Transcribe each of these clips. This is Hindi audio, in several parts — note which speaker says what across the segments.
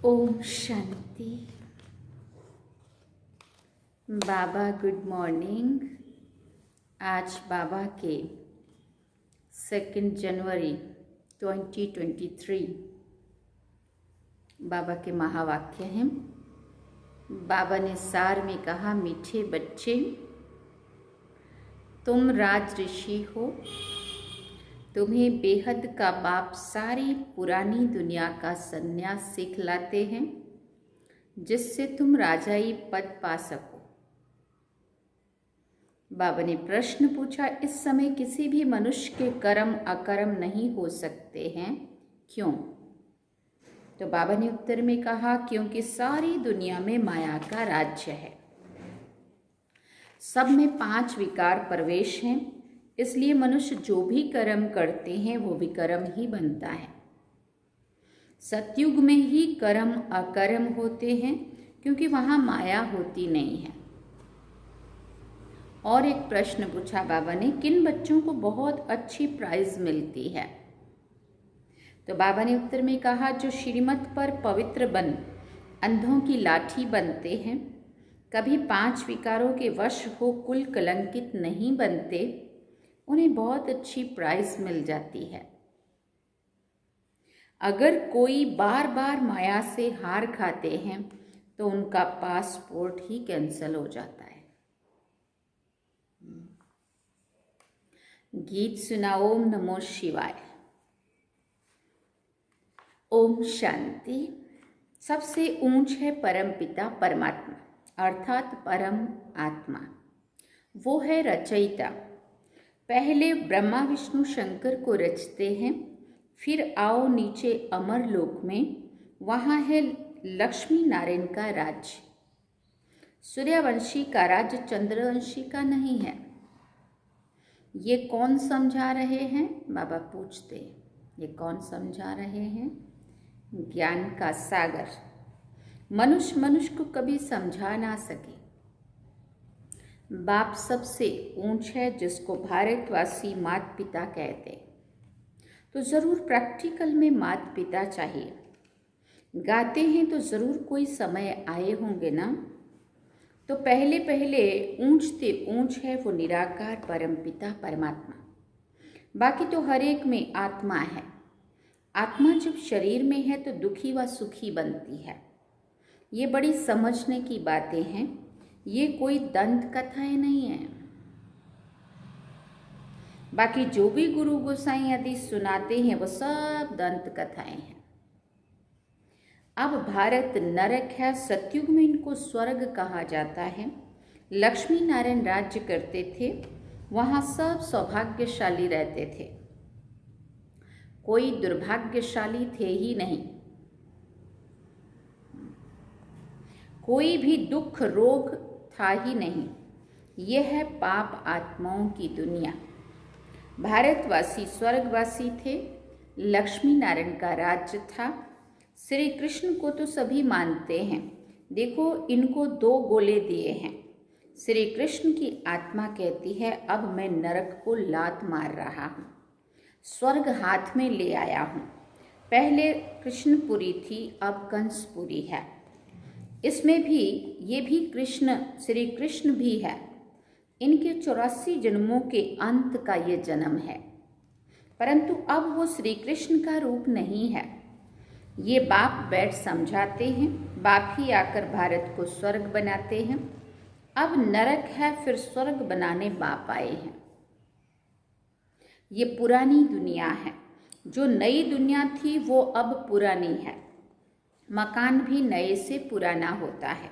Speaker 1: ओम शांति। बाबा गुड मॉर्निंग। आज बाबा के 2 जनवरी 2023 बाबा के महावाक्य हैं। बाबा ने सार में कहा, मीठे बच्चे, तुम राज ऋषि हो। तुम्हें बेहद का बाप सारी पुरानी दुनिया का संन्यास सिखलाते हैं, जिससे तुम राजाई पद पा सको। बाबा ने प्रश्न पूछा, इस समय किसी भी मनुष्य के कर्म अकर्म नहीं हो सकते हैं, क्यों? तो बाबा ने उत्तर में कहा, क्योंकि सारी दुनिया में माया का राज्य है। सब में 5 विकार प्रवेश हैं, इसलिए मनुष्य जो भी कर्म करते हैं वो विकर्म ही बनता है। सतयुग में ही कर्म अकर्म होते हैं, क्योंकि वहाँ माया होती नहीं है। और एक प्रश्न पूछा बाबा ने, किन बच्चों को बहुत अच्छी प्राइज मिलती है? तो बाबा ने उत्तर में कहा, जो श्रीमत पर पवित्र बन अंधों की लाठी बनते हैं, कभी 5 विकारों के वश हो कुल कलंकित नहीं बनते, उन्हें बहुत अच्छी प्राइज मिल जाती है। अगर कोई बार बार माया से हार खाते हैं तो उनका पासपोर्ट ही कैंसिल हो जाता है। गीत सुना। ओम नमो शिवाय। ओम शांति। सबसे ऊंच है परमपिता परमात्मा, अर्थात परम आत्मा। वो है रचयिता। पहले ब्रह्मा विष्णु शंकर को रचते हैं, फिर आओ नीचे अमर लोक में, वहाँ है लक्ष्मी नारायण का राज्य। सूर्यवंशी का राज्य चंद्रवंशी का नहीं है। ये कौन समझा रहे हैं? बाबा पूछते, ये कौन समझा रहे हैं? ज्ञान का सागर। मनुष्य को कभी समझा ना सके। बाप सबसे ऊंच है, जिसको भारतवासी माता पिता कहते। तो ज़रूर प्रैक्टिकल में माता पिता चाहिए। गाते हैं तो ज़रूर कोई समय आए होंगे ना। तो पहले ऊंचते ऊंच है वो निराकार परमपिता परमात्मा। बाकी तो हर एक में आत्मा है। आत्मा जब शरीर में है तो दुखी व सुखी बनती है। ये बड़ी समझने की बातें हैं। ये कोई दंत कथाएं नहीं है। बाकी जो भी गुरु गोसाई आदि सुनाते हैं वो सब दंत कथाएं हैं। अब भारत नरक है। सतयुग में इनको स्वर्ग कहा जाता है। लक्ष्मी नारायण राज्य करते थे, वहाँ सब सौभाग्यशाली रहते थे। कोई दुर्भाग्यशाली थे ही नहीं। कोई भी दुख रोग था ही नहीं। यह है पाप आत्माओं की दुनिया। भारतवासी स्वर्गवासी थे। लक्ष्मी नारायण का राज्य था। श्री कृष्ण को तो सभी मानते हैं। देखो, इनको 2 गोले दिए हैं। श्री कृष्ण की आत्मा कहती है, अब मैं नरक को लात मार रहा हूँ, स्वर्ग हाथ में ले आया हूँ। पहले कृष्णपुरी थी, अब कंसपुरी है। इसमें भी ये भी कृष्ण, श्री कृष्ण भी है। इनके 84 जन्मों के अंत का ये जन्म है, परंतु अब वो श्री कृष्ण का रूप नहीं है। ये बाप बैठ समझाते हैं। बाप ही आकर भारत को स्वर्ग बनाते हैं। अब नरक है, फिर स्वर्ग बनाने बाप आए हैं। ये पुरानी दुनिया है। जो नई दुनिया थी वो अब पुरानी है। मकान भी नए से पुराना होता है,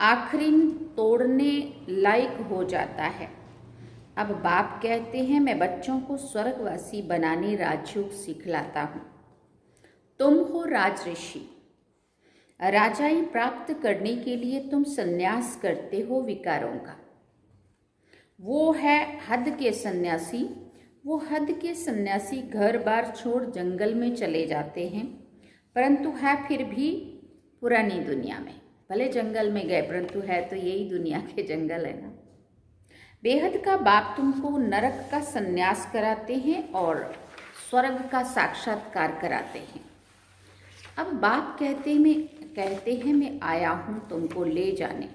Speaker 1: आखिरी तोड़ने लायक हो जाता है। अब बाप कहते हैं, मैं बच्चों को स्वर्गवासी बनाने राजयोग सिखलाता हूँ। तुम हो राज ऋषि। राजाई प्राप्त करने के लिए तुम संन्यास करते हो विकारों का। वो है हद के सन्यासी। वो हद के सन्यासी घर बार छोड़ जंगल में चले जाते हैं, परंतु है फिर भी पुरानी दुनिया में। भले जंगल में गए, परंतु है तो यही दुनिया के जंगल है ना। बेहद का बाप तुमको नरक का संन्यास कराते हैं और स्वर्ग का साक्षात्कार कराते हैं। अब बाप कहते हैं मैं आया हूँ तुमको ले जाने।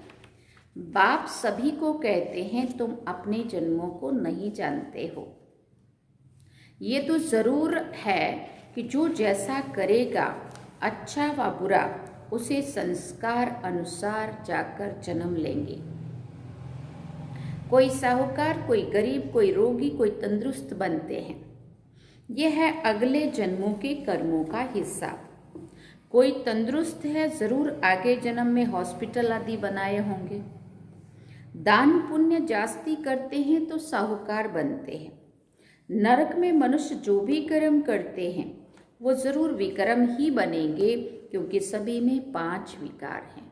Speaker 1: बाप सभी को कहते हैं तुम अपने जन्मों को नहीं जानते हो। ये तो ज़रूर है कि जो जैसा करेगा, अच्छा व बुरा, उसे संस्कार अनुसार जाकर जन्म लेंगे। कोई साहूकार, कोई गरीब, कोई रोगी, कोई तंदुरुस्त बनते हैं। यह है अगले जन्मों के कर्मों का हिस्सा। कोई तंदुरुस्त है, ज़रूर आगे जन्म में हॉस्पिटल आदि बनाए होंगे। दान पुण्य जास्ती करते हैं तो साहूकार बनते हैं। नरक में मनुष्य जो भी कर्म करते हैं वो ज़रूर विक्रम ही बनेंगे, क्योंकि सभी में 5 विकार हैं।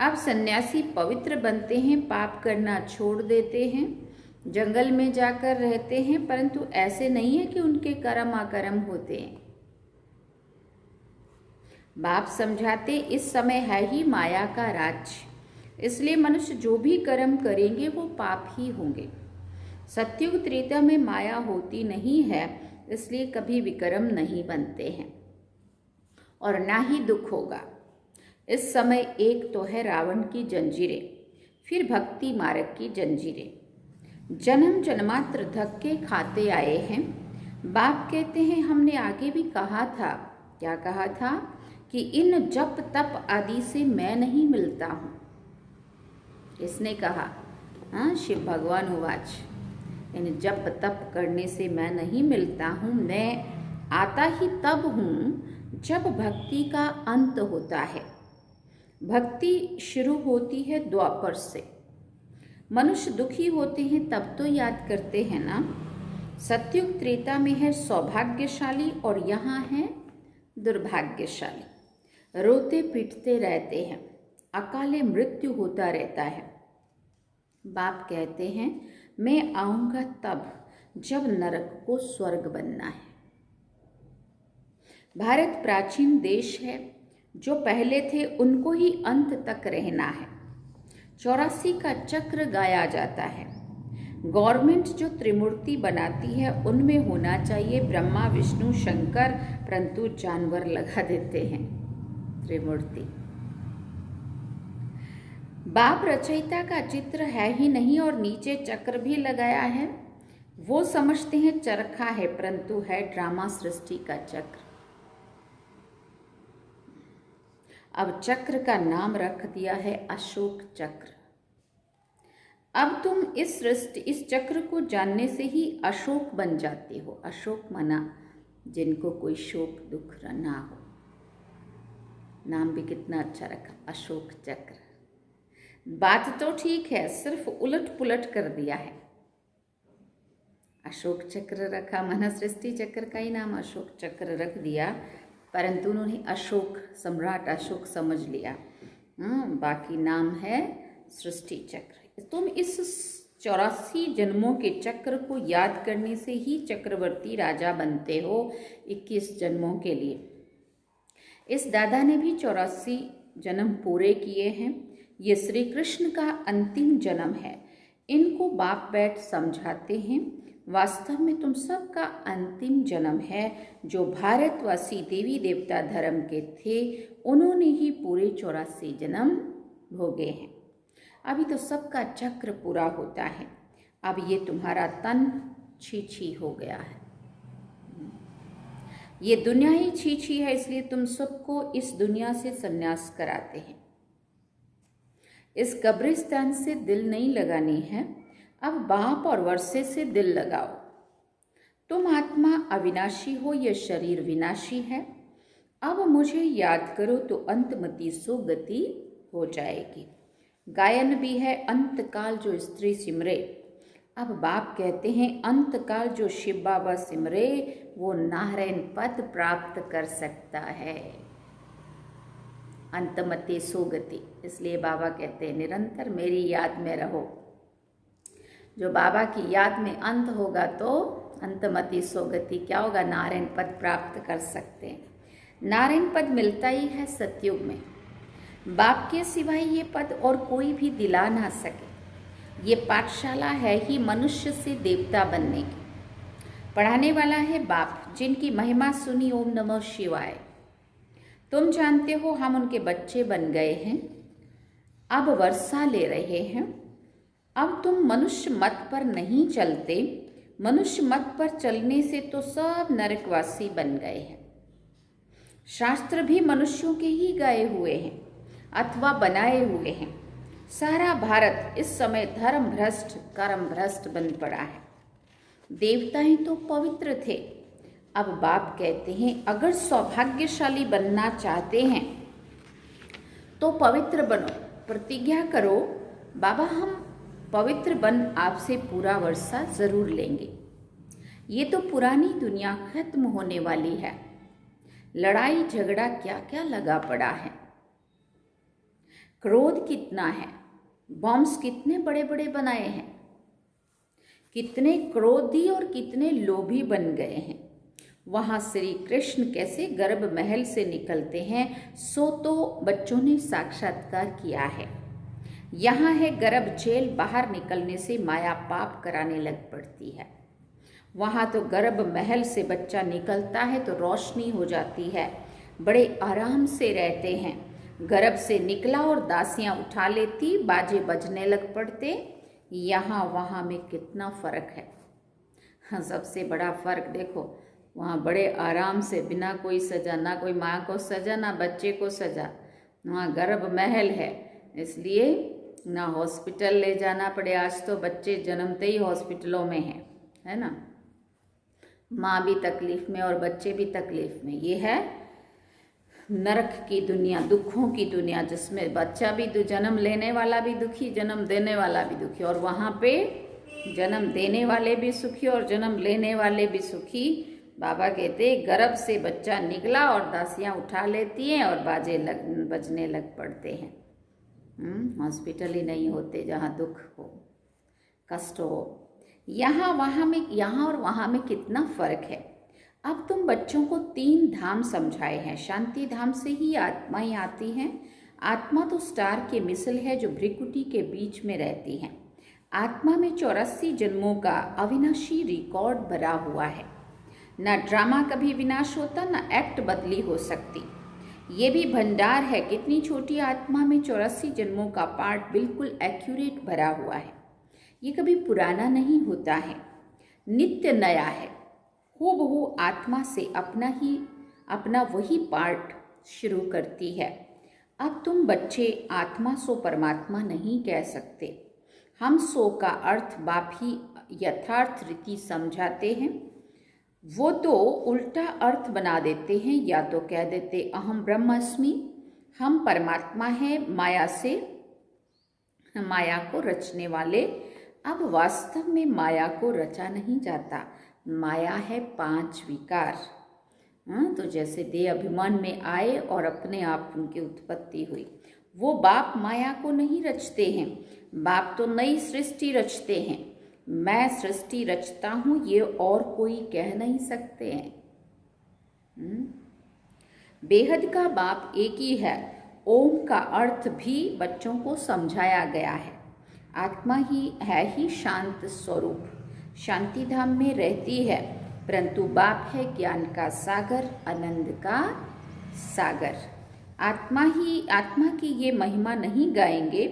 Speaker 1: अब सन्यासी पवित्र बनते हैं, पाप करना छोड़ देते हैं, जंगल में जाकर रहते हैं, परंतु ऐसे नहीं है कि उनके कर्म अकर्म होते हैं। बाप समझाते इस समय है ही माया का राज्य, इसलिए मनुष्य जो भी कर्म करेंगे वो पाप ही होंगे। सत्युग त्रेता में माया होती नहीं है, इसलिए कभी विक्रम नहीं बनते हैं और ना ही दुख होगा। इस समय एक तो है रावण की जंजीरें, फिर भक्ति मार्ग की जंजीरें। जन्म जन्मांतर धक्के खाते आए हैं। बाप कहते हैं हमने आगे भी कहा था, क्या कहा था, कि इन जप तप आदि से मैं नहीं मिलता हूँ। इसने कहा, हाँ, शिव भगवान उवाच, इन जप तप करने से मैं नहीं मिलता हूँ। मैं आता ही तब हूँ जब भक्ति का अंत होता है। भक्ति शुरू होती है द्वापर से। मनुष्य दुखी होते हैं तब तो याद करते हैं ना। सत्युग त्रेता में है सौभाग्यशाली और यहाँ है दुर्भाग्यशाली। रोते पीटते रहते हैं, अकाले मृत्यु होता रहता है। बाप कहते हैं मैं आऊँगा तब जब नरक को स्वर्ग बनना है। भारत प्राचीन देश है, जो पहले थे उनको ही अंत तक रहना है। 84 का चक्र गाया जाता है। गवर्नमेंट जो त्रिमूर्ति बनाती है उनमें होना चाहिए ब्रह्मा विष्णु शंकर, परंतु जानवर लगा देते हैं त्रिमूर्ति। बाप रचयिता का चित्र है ही नहीं और नीचे चक्र भी लगाया है। वो समझते हैं चरखा है, परंतु है ड्रामा सृष्टि का चक्र। अब चक्र का नाम रख दिया है अशोक चक्र। अब तुम इस चक्र को जानने से ही अशोक बन जाते हो। अशोक माना जिनको कोई शोक दुख ना हो। नाम भी कितना अच्छा रखा, अशोक चक्र। बात तो ठीक है, सिर्फ उलट पुलट कर दिया है। अशोक चक्र रखा, माना सृष्टि चक्र का ही नाम अशोक चक्र रख दिया, परंतु उन्होंने अशोक, सम्राट अशोक समझ लिया। बाकी नाम है सृष्टि चक्र। तुम इस 84 जन्मों के चक्र को याद करने से ही चक्रवर्ती राजा बनते हो 21 जन्मों के लिए। इस दादा ने भी 84 जन्म पूरे किए हैं। ये श्री कृष्ण का अंतिम जन्म है। इनको बाप बैठ समझाते हैं, वास्तव में तुम सबका अंतिम जन्म है। जो भारतवासी देवी देवता धर्म के थे उन्होंने ही पूरे 84 जन्म भोगे हैं। अभी तो सबका चक्र पूरा होता है। अब ये तुम्हारा तन छी हो गया है, ये दुनिया ही छी है, इसलिए तुम सबको इस दुनिया से संन्यास कराते हैं। इस कब्रिस्तान से दिल नहीं लगानी है। अब बाप और वर्षे से दिल लगाओ। तुम आत्मा अविनाशी हो, यह शरीर विनाशी है। अब मुझे याद करो तो अंतमति सो गति हो जाएगी। गायन भी है अंतकाल जो स्त्री सिमरे। अब बाप कहते हैं अंतकाल जो शिव बाबा सिमरे वो नारायण पद प्राप्त कर सकता है। अंतमति सो गति, इसलिए बाबा कहते हैं निरंतर मेरी याद में रहो। जो बाबा की याद में अंत होगा तो अंतमति सो गति क्या होगा, नारायण पद प्राप्त कर सकते हैं। नारायण पद मिलता ही है सतयुग में। बाप के सिवाय ये पद और कोई भी दिला ना सके। ये पाठशाला है ही मनुष्य से देवता बनने की। पढ़ाने वाला है बाप, जिनकी महिमा सुनी ओम नमः शिवाय। तुम जानते हो हम उनके बच्चे बन गए हैं, अब वर्षा ले रहे हैं। अब तुम मनुष्य मत पर नहीं चलते। मनुष्य मत पर चलने से तो सब नरकवासी बन गए हैं। शास्त्र भी मनुष्यों के ही गाए हुए हैं अथवा बनाए हुए हैं। सारा भारत इस समय धर्म भ्रष्ट कर्म भ्रष्ट बन पड़ा है। देवताएं तो पवित्र थे। अब बाप कहते हैं अगर सौभाग्यशाली बनना चाहते हैं तो पवित्र बनो। प्रतिज्ञा करो बाबा हम पवित्र बन आपसे पूरा वर्षा जरूर लेंगे। ये तो पुरानी दुनिया खत्म होने वाली है। लड़ाई झगड़ा क्या क्या लगा पड़ा है। क्रोध कितना है, बॉम्ब्स कितने बड़े बड़े बनाए हैं। कितने क्रोधी और कितने लोभी बन गए हैं। वहाँ श्री कृष्ण कैसे गर्भ महल से निकलते हैं सो तो बच्चों ने साक्षात्कार किया है। यहाँ है गर्भ जेल, बाहर निकलने से माया पाप कराने लग पड़ती है। वहाँ तो गर्भ महल से बच्चा निकलता है तो रोशनी हो जाती है, बड़े आराम से रहते हैं। गर्भ से निकला और दासियाँ उठा लेती, बाजे बजने लग पड़ते। यहाँ वहाँ में कितना फ़र्क है। हाँ, सबसे बड़ा फ़र्क देखो, वहाँ बड़े आराम से बिना कोई सजा, ना कोई माँ को सजा ना बच्चे को सजा। वहाँ गर्भ महल है, इसलिए ना हॉस्पिटल ले जाना पड़े। आज तो बच्चे जन्मते ही हॉस्पिटलों में हैं, है ना। माँ भी तकलीफ़ में और बच्चे भी तकलीफ़ में। ये है नरक की दुनिया, दुखों की दुनिया, जिसमें बच्चा भी जन्म लेने वाला भी दुखी, जन्म देने वाला भी दुखी। और वहाँ पे जन्म देने वाले भी सुखी और जन्म लेने वाले भी सुखी। बाबा कहते गर्भ से बच्चा निकला और दासियाँ उठा लेती हैं और बाजे बजने लग पड़ते हैं। हॉस्पिटल ही नहीं होते जहाँ दुख हो, कष्ट हो। यहाँ और वहाँ में कितना फ़र्क है। अब तुम बच्चों को 3 धाम समझाए हैं। शांति धाम से ही आत्माएं आती हैं। आत्मा तो स्टार के मिसल है जो भ्रिकुटी के बीच में रहती हैं। आत्मा में 84 जन्मों का अविनाशी रिकॉर्ड भरा हुआ है। ना ड्रामा कभी विनाश होता, ना एक्ट बदली हो सकती। ये भी भंडार है। कितनी छोटी आत्मा में 84 जन्मों का पार्ट बिल्कुल एक्यूरेट भरा हुआ है। ये कभी पुराना नहीं होता है, नित्य नया है। हूबहू आत्मा से अपना वही पार्ट शुरू करती है। अब तुम बच्चे आत्मा सो परमात्मा नहीं कह सकते। हम सो का अर्थ बाप ही यथार्थ रीति समझाते हैं। वो तो उल्टा अर्थ बना देते हैं, या तो कह देते अहम ब्रह्मास्मि, हम परमात्मा हैं माया को रचने वाले। अब वास्तव में माया को रचा नहीं जाता। माया है 5 विकार। तो जैसे देह अभिमान में आए और अपने आप उनकी उत्पत्ति हुई। वो बाप माया को नहीं रचते हैं। बाप तो नई सृष्टि रचते हैं। मैं सृष्टि रचता हूँ ये और कोई कह नहीं सकते हैं। बेहद का बाप एक ही है। ओम का अर्थ भी बच्चों को समझाया गया है। आत्मा ही शांत स्वरूप शांति धाम में रहती है, परंतु बाप है ज्ञान का सागर, आनंद का सागर। आत्मा की ये महिमा नहीं गाएंगे।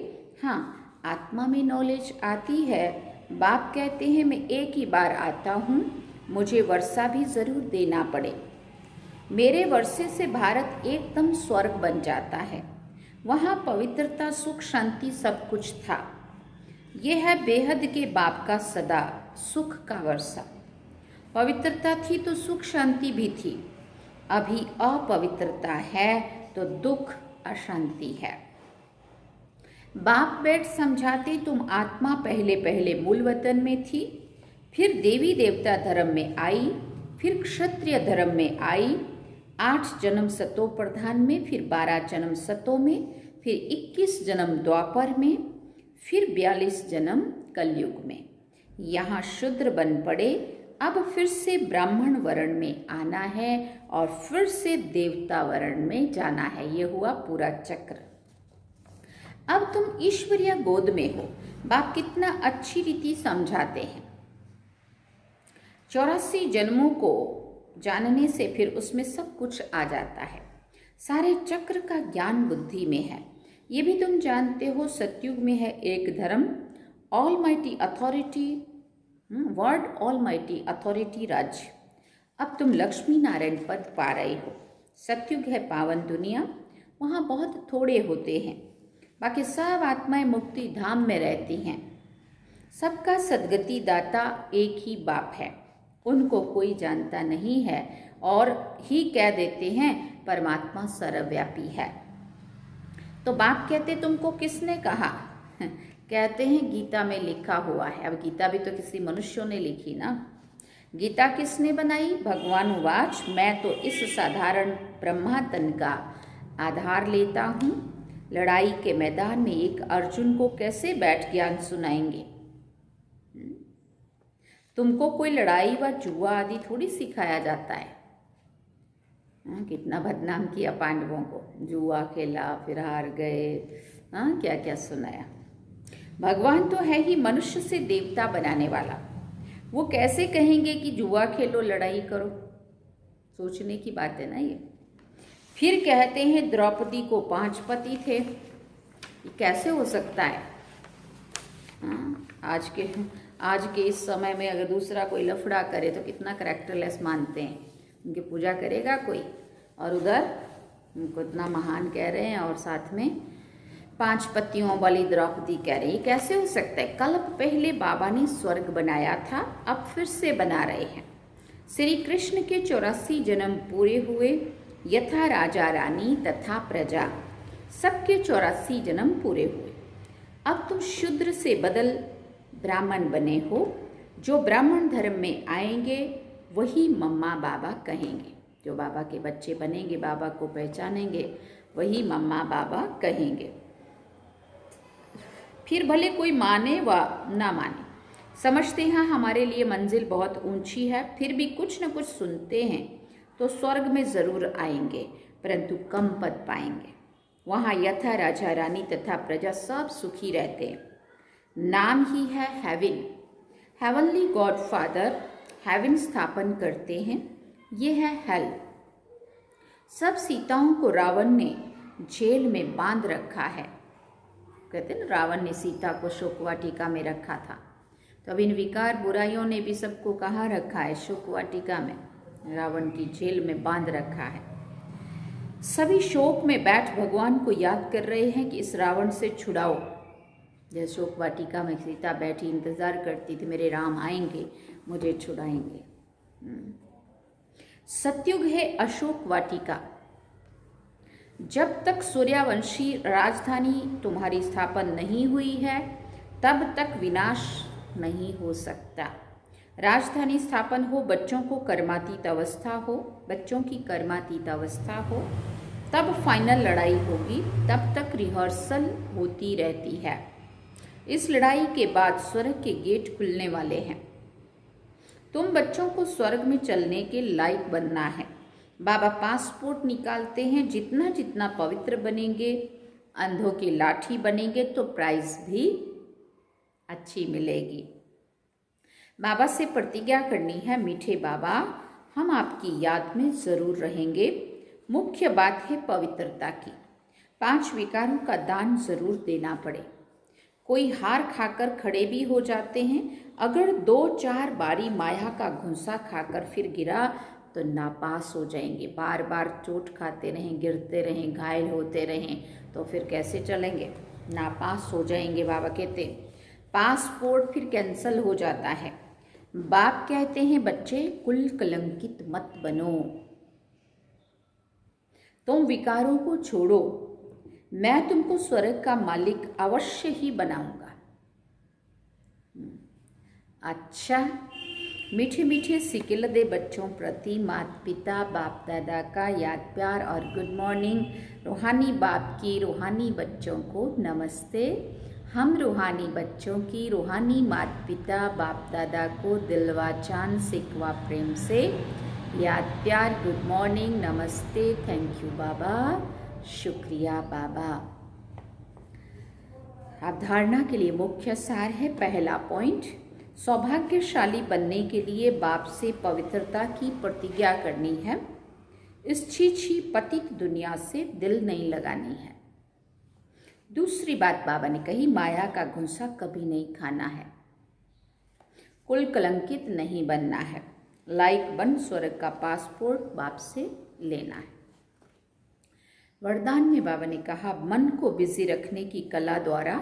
Speaker 1: हाँ, आत्मा में नॉलेज आती है। बाप कहते हैं मैं एक ही बार आता हूँ, मुझे वर्षा भी ज़रूर देना पड़े। मेरे वर्षे से भारत एकदम स्वर्ग बन जाता है। वहाँ पवित्रता, सुख, शांति सब कुछ था। ये है बेहद के बाप का सदा सुख का वर्षा। पवित्रता थी तो सुख शांति भी थी, अभी अपवित्रता है तो दुख अशांति है। बाप बैठ समझाते, तुम आत्मा पहले पहले मूल वतन में थी, फिर देवी देवता धर्म में आई, फिर क्षत्रिय धर्म में आई, 8 जन्म सतो प्रधान में, फिर 12 जन्म सतो में, फिर 21 जन्म द्वापर में, फिर 42 जन्म कलयुग में। यहाँ शूद्र बन पड़े, अब फिर से ब्राह्मण वर्ण में आना है और फिर से देवता वर्ण में जाना है। ये हुआ पूरा चक्र। अब तुम ईश्वरीय गोद में हो। बाप कितना अच्छी रीति समझाते हैं। 84 जन्मों को जानने से फिर उसमें सब कुछ आ जाता है। सारे चक्र का ज्ञान बुद्धि में है। ये भी तुम जानते हो, सतयुग में है एक धर्म, almighty authority, word almighty authority राज्य। अब तुम लक्ष्मी नारायण पद पा रहे हो। सतयुग है पावन दुनिया, वहाँ बहुत थोड़े होते हैं, बाकी सब आत्माएं मुक्ति धाम में रहती हैं। सबका सदगति दाता एक ही बाप है, उनको कोई जानता नहीं है और ही कह देते हैं परमात्मा सर्वव्यापी है। तो बाप कहते तुमको किसने कहा? कहते हैं गीता में लिखा हुआ है। अब गीता भी तो किसी मनुष्यों ने लिखी ना। गीता किसने बनाई? भगवान उवाच, मैं तो इस साधारण ब्रह्मातन का आधार लेता हूँ। लड़ाई के मैदान में एक अर्जुन को कैसे बैठ ज्ञान सुनाएंगे? तुमको कोई लड़ाई व जुआ आदि थोड़ी सिखाया जाता है। कितना बदनाम किया पांडवों को, जुआ खेला फिर हार गए, क्या क्या सुनाया। भगवान तो है ही मनुष्य से देवता बनाने वाला, वो कैसे कहेंगे कि जुआ खेलो लड़ाई करो? सोचने की बात है ना ये। फिर कहते हैं द्रौपदी को 5 पति थे, ये कैसे हो सकता है? आज के इस समय में अगर दूसरा कोई लफड़ा करे तो कितना करेक्टरलेस मानते हैं। उनकी पूजा करेगा कोई, और उधर उनको इतना महान कह रहे हैं और साथ में 5 पतियों वाली द्रौपदी कह रही है। कैसे हो सकता है? कल्प पहले बाबा ने स्वर्ग बनाया था, अब फिर से बना रहे हैं। श्री कृष्ण के 84 जन्म पूरे हुए, यथा राजा रानी तथा प्रजा, सबके 84 जन्म पूरे हुए। अब तुम शूद्र से बदल ब्राह्मण बने हो। जो ब्राह्मण धर्म में आएंगे वही मम्मा बाबा कहेंगे। जो बाबा के बच्चे बनेंगे, बाबा को पहचानेंगे, वही मम्मा बाबा कहेंगे। फिर भले कोई माने व ना माने, समझते हैं हमारे लिए मंजिल बहुत ऊंची है, फिर भी कुछ न कुछ सुनते हैं तो स्वर्ग में ज़रूर आएंगे, परंतु कम पद पाएंगे। वहाँ यथा राजा रानी तथा प्रजा सब सुखी रहते हैं। नाम ही है heaven. Heavenly God father heaven स्थापन करते हैं। ये है हेल। सब सीताओं को रावण ने जेल में बांध रखा है। कहते हैं ना, रावण ने सीता को शोक वाटिका में रखा था, तो अब इन विकार बुराइयों ने भी सबको कहाँ रखा है? शोक वाटिका में, रावण की जेल में बांध रखा है। सभी शोक में बैठ भगवान को याद कर रहे हैं कि इस रावण से छुड़ाओ। जैसे शोक वाटिका में सीता बैठी इंतजार करती थी, मेरे राम आएंगे मुझे छुड़ाएंगे। सतयुग है अशोक वाटिका। जब तक सूर्यवंशी राजधानी तुम्हारी स्थापन नहीं हुई है, तब तक विनाश नहीं हो सकता। राजधानी स्थापन हो, बच्चों को कर्मातीत अवस्था हो, बच्चों की कर्मातीत अवस्था हो, तब फाइनल लड़ाई होगी। तब तक रिहर्सल होती रहती है। इस लड़ाई के बाद स्वर्ग के गेट खुलने वाले हैं। तुम बच्चों को स्वर्ग में चलने के लायक बनना है। बाबा पासपोर्ट निकालते हैं। जितना जितना पवित्र बनेंगे, अंधों की लाठी बनेंगे, तो प्राइज भी अच्छी मिलेगी। बाबा से प्रतिज्ञा करनी है, मीठे बाबा हम आपकी याद में ज़रूर रहेंगे। मुख्य बात है पवित्रता की। 5 विकारों का दान ज़रूर देना पड़े। कोई हार खाकर खड़े भी हो जाते हैं। अगर 2-4 बारी माया का घुंसा खाकर फिर गिरा तो नापास हो जाएंगे। बार बार चोट खाते रहें, गिरते रहें, घायल होते रहें तो फिर कैसे चलेंगे? नापास हो जाएंगे। बाबा कहते पासपोर्ट फिर कैंसल हो जाता है। बाप कहते हैं बच्चे कुल कलंकित मत बनो, तुम विकारों को छोड़ो, मैं तुमको स्वर्ग का मालिक अवश्य ही बनाऊंगा। अच्छा, मीठे मीठे सिकिल दे बच्चों प्रति माता पिता बाप दादा का याद प्यार और गुड मॉर्निंग। रूहानी बाप की रूहानी बच्चों को नमस्ते। हम रूहानी बच्चों की रूहानी माता पिता बाप दादा को दिलवा चांद सिकवा प्रेम से याद प्यार गुड मॉर्निंग नमस्ते। थैंक यू बाबा, शुक्रिया बाबा। अवधारणा के लिए मुख्य सार है। पहला पॉइंट, सौभाग्यशाली बनने के लिए बाप से पवित्रता की प्रतिज्ञा करनी है। इस छी पतित दुनिया से दिल नहीं लगानी है। दूसरी बात बाबा ने कही, माया का घुंसा कभी नहीं खाना है, कुल कलंकित नहीं बनना है, लाइक बन स्वर्ग का पासपोर्ट बाप से लेना है। वरदान में बाबा ने कहा, मन को बिजी रखने की कला द्वारा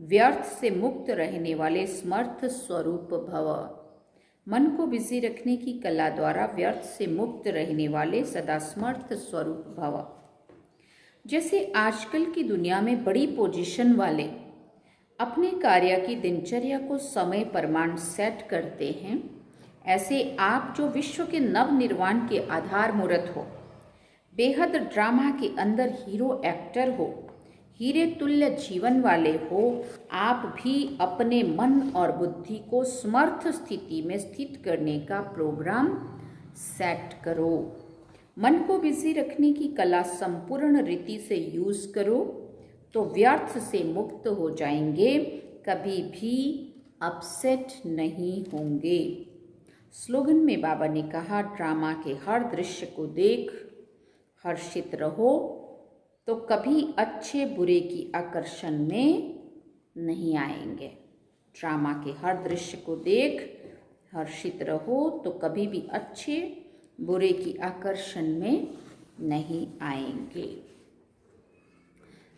Speaker 1: व्यर्थ से मुक्त रहने वाले समर्थ स्वरूप भव। मन को बिजी रखने की कला द्वारा व्यर्थ से मुक्त रहने वाले सदा समर्थ स्वरूप भव। जैसे आजकल की दुनिया में बड़ी पोजीशन वाले अपने कार्य की दिनचर्या को समय प्रमाण सेट करते हैं, ऐसे आप जो विश्व के नव निर्माण के आधार मूर्त हो, बेहद ड्रामा के अंदर हीरो एक्टर हो, हीरे तुल्य जीवन वाले हो, आप भी अपने मन और बुद्धि को समर्थ स्थिति में स्थित करने का प्रोग्राम सेट करो। मन को बिजी रखने की कला संपूर्ण रीति से यूज करो तो व्यर्थ से मुक्त हो जाएंगे, कभी भी अपसेट नहीं होंगे। स्लोगन में बाबा ने कहा, ड्रामा के हर दृश्य को देख हर्षित रहो तो कभी अच्छे बुरे की आकर्षण में नहीं आएंगे। ड्रामा के हर दृश्य को देख हर्षित रहो तो कभी भी अच्छे बुरे की आकर्षण में नहीं आएंगे।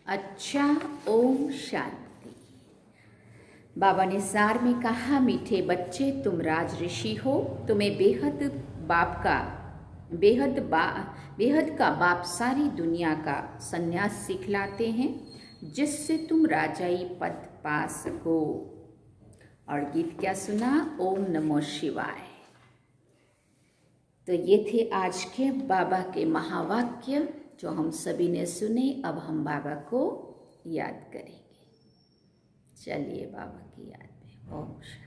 Speaker 1: अच्छा, ओम शांति। बाबा ने सार में कहा, मीठे बच्चे तुम राज ऋषि हो, तुम्हें बेहद का बाप सारी दुनिया का संन्यास सिखलाते हैं, जिससे तुम राजाई पद पा सको। और गीत क्या सुना, ओम नमो शिवाय। तो ये थे आज के बाबा के महावाक्य जो हम सभी ने सुने। अब हम बाबा को याद करेंगे। चलिए बाबा की याद में ओम शांति।